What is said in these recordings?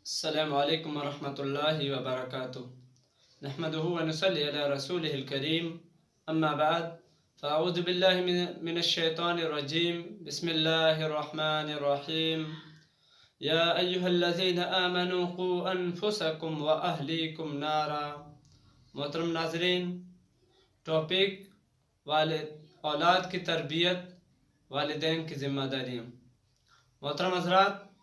السلام عليكم ورحمة الله وبركاته. نحمده ونصلي على رسوله الكريم. أما بعد فأعوذ بالله من الشيطان الرجيم. بسم الله الرحمن الرحيم. يا أيها الذين آمنوا قوا أنفسكم وأهليكم نارا. محترم ناظرین، ٹاپک اولاد کی تربیت، والدین کی ذمہ داریاں۔ محترم حضرات،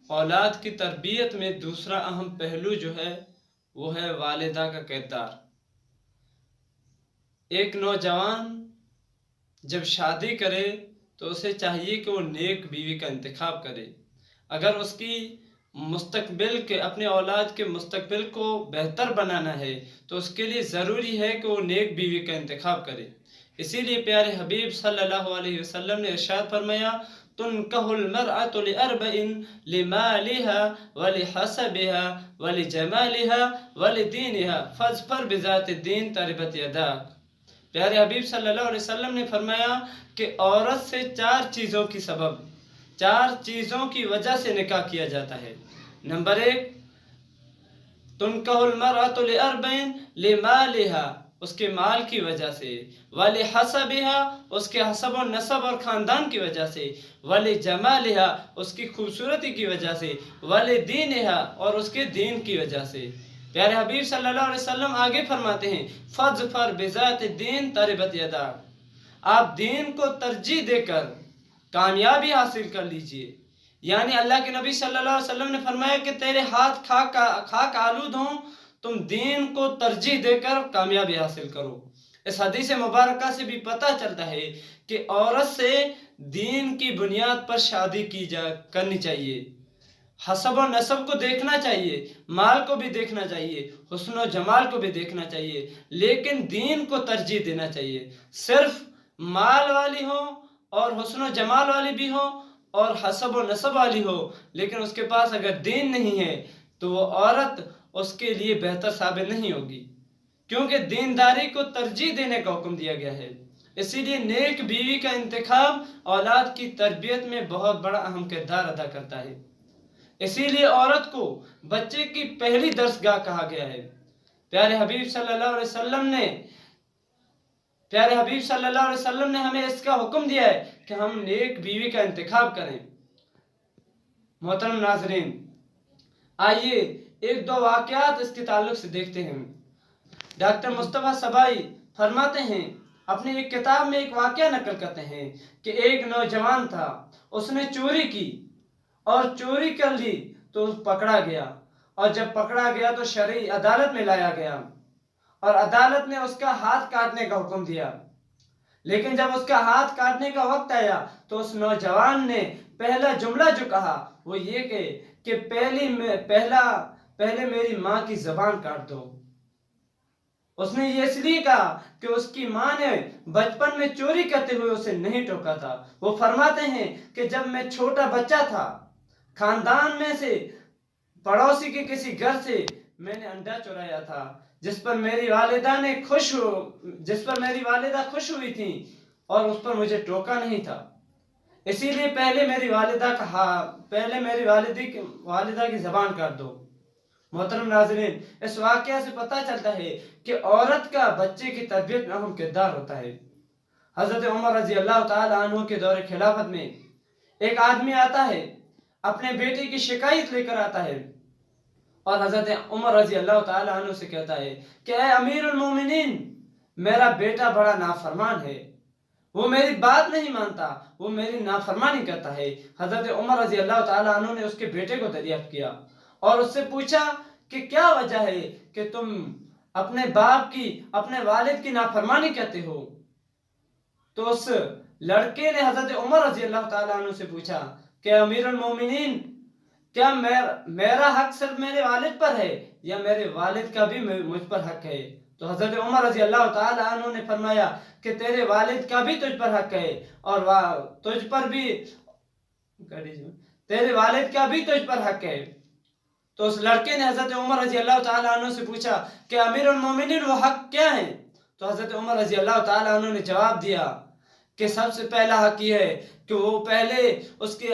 اولاد کی تربیت میں دوسرا اہم پہلو جو ہے وہ ہے والدہ کا کردار۔ ایک نوجوان جب شادی کرے تو اسے چاہیے کہ وہ نیک بیوی کا انتخاب کرے۔ اگر اس کی مستقبل کے اپنے اولاد کے مستقبل کو بہتر بنانا ہے تو اس کے لیے ضروری ہے کہ وہ نیک بیوی کا انتخاب کرے۔ اسی لیے پیارے حبیب صلی اللہ علیہ وسلم نے ارشاد فرمایا، تنکح المرأة لأربع لمالها ولحسبها ولجمالها ولدینها فاظفر بذات الدین تربت یداک۔ پیارے حبیب صلی اللہ علیہ وسلم نے فرمایا کہ عورت سے چار چیزوں کی وجہ سے نکاح کیا جاتا ہے۔ نمبر 1، تنکح المرأة لأربع لمالها، اس کے مال کی وجہ سے، وَلِحَسَبِهَا، اس کے حسب و نسب اور خاندان کی وجہ سے، وَلِجَمَالِهَا، اس کی خوبصورتی کی وجہ سے، وَلِدِينِهَا، اور اس کے دین کی وجہ سے۔ پیارے حبیب صلی اللہ علیہ وسلم آگے فرماتے ہیں، فَاظْفَرْ بِذَاتِ الدِّينِ تَرِبَتْ يَدَاكَ، آپ دین کو ترجیح دے کر کامیابی حاصل کر لیجئے۔ یعنی اللہ کے نبی صلی اللہ علیہ وسلم نے فرمایا کہ تیرے ہاتھ خاک آلود ہوں، تم دین کو ترجیح دے کر کامیابی حاصل کرو۔ اس حدیث مبارکہ سے بھی پتہ چلتا ہے کہ عورت سے دین کی بنیاد پر شادی کرنی چاہیے، حسب و نسب کو دیکھنا چاہیے، مال کو بھی دیکھنا چاہیے، حسن و جمال کو بھی دیکھنا چاہیے، لیکن دین کو ترجیح دینا چاہیے۔ صرف مال والی ہو اور حسن و جمال والی بھی ہو اور حسب و نسب والی ہو، لیکن اس کے پاس اگر دین نہیں ہے تو وہ عورت اس کے لیے بہتر ثابت نہیں ہوگی، کیونکہ دینداری کو ترجیح دینے کا حکم دیا گیا ہے۔ اسی لیے نیک بیوی کا انتخاب اولاد کی تربیت میں بہت بڑا اہم کردار ادا کرتا ہے۔ اسی لیے عورت کو بچے کی پہلی درسگاہ کہا گیا ہے۔ پیارے حبیب صلی اللہ علیہ وسلم نے ہمیں اس کا حکم دیا ہے کہ ہم نیک بیوی کا انتخاب کریں۔ محترم ناظرین، آئیے ایک دو واقعات اس کے تعلق سے دیکھتے ہیں۔ ڈاکٹر مصطفیٰ سبائی فرماتے ہیں، اپنی ایک کتاب میں ایک واقعہ نقل کرتے ہیں کہ ایک نوجوان تھا، اس نے چوری کی اور چوری کر لی تو پکڑا گیا، اور جب پکڑا گیا تو شرعی عدالت میں لایا گیا اور عدالت نے اس کا ہاتھ کاٹنے کا حکم دیا۔ لیکن جب اس کا ہاتھ کاٹنے کا وقت آیا تو اس نوجوان نے پہلا جملہ جو کہا وہ یہ کہ پہلے میری ماں کی زبان کاٹ دو۔ اس نے یہ اس لیے کہا کہ اس کی ماں نے بچپن میں چوری کرتے ہوئے اسے نہیں ٹوکا تھا۔ وہ فرماتے ہیں کہ جب میں چھوٹا بچہ تھا، خاندان میں سے پڑوسی کے کسی گھر سے میں نے انڈا چرایا تھا، جس پر میری والدہ خوش ہوئی تھی اور اس پر مجھے ٹوکا نہیں تھا۔ اسی لیے پہلے میری والدہ کی زبان کاٹ دو۔ محترم ناظرین، اس واقعہ سے پتہ چلتا ہے کہ عورت کا بچے کی تربیت میں اہم کردار ہوتا ہے۔ حضرت عمر رضی اللہ تعالی عنہ کے دور خلافت میں ایک آدمی آتا ہے، اپنے بیٹے کی شکایت لے کر آتا ہے اور حضرت عمر رضی اللہ تعالی عنہ سے کہتا ہے کہ اے امیر المومنین، میرا بیٹا بڑا نافرمان ہے، وہ میری بات نہیں مانتا، وہ میری نافرمانی کرتا ہے۔ حضرت عمر رضی اللہ تعالی عنہ نے اس کے بیٹے کو دریافت کیا اور اس سے پوچھا کہ کیا وجہ ہے کہ تم اپنے والد کی نافرمانی کرتے ہو؟ تو اس لڑکے نے حضرت عمر رضی اللہ تعالیٰ عنہ سے پوچھا کہ امیر المومنین، کیا میرا حق صرف میرے والد پر ہے یا میرے والد کا بھی مجھ پر حق ہے؟ تو حضرت عمر رضی اللہ تعالیٰ عنہ نے فرمایا کہ تیرے والد کا بھی تجھ پر حق ہے اور تیرے والد کا بھی تجھ پر حق ہے۔ تو اس لڑکے نے حضرت عمر رضی اللہ تعالیٰ عنہ سے پوچھا کہ امیر المومنین وہ حق کیا ہیں؟ تو حضرت عمر رضی اللہ تعالیٰ عنہ نے جواب دیا کہ سب سے پہلا حق یہ ہے کہ وہ پہلے اس کے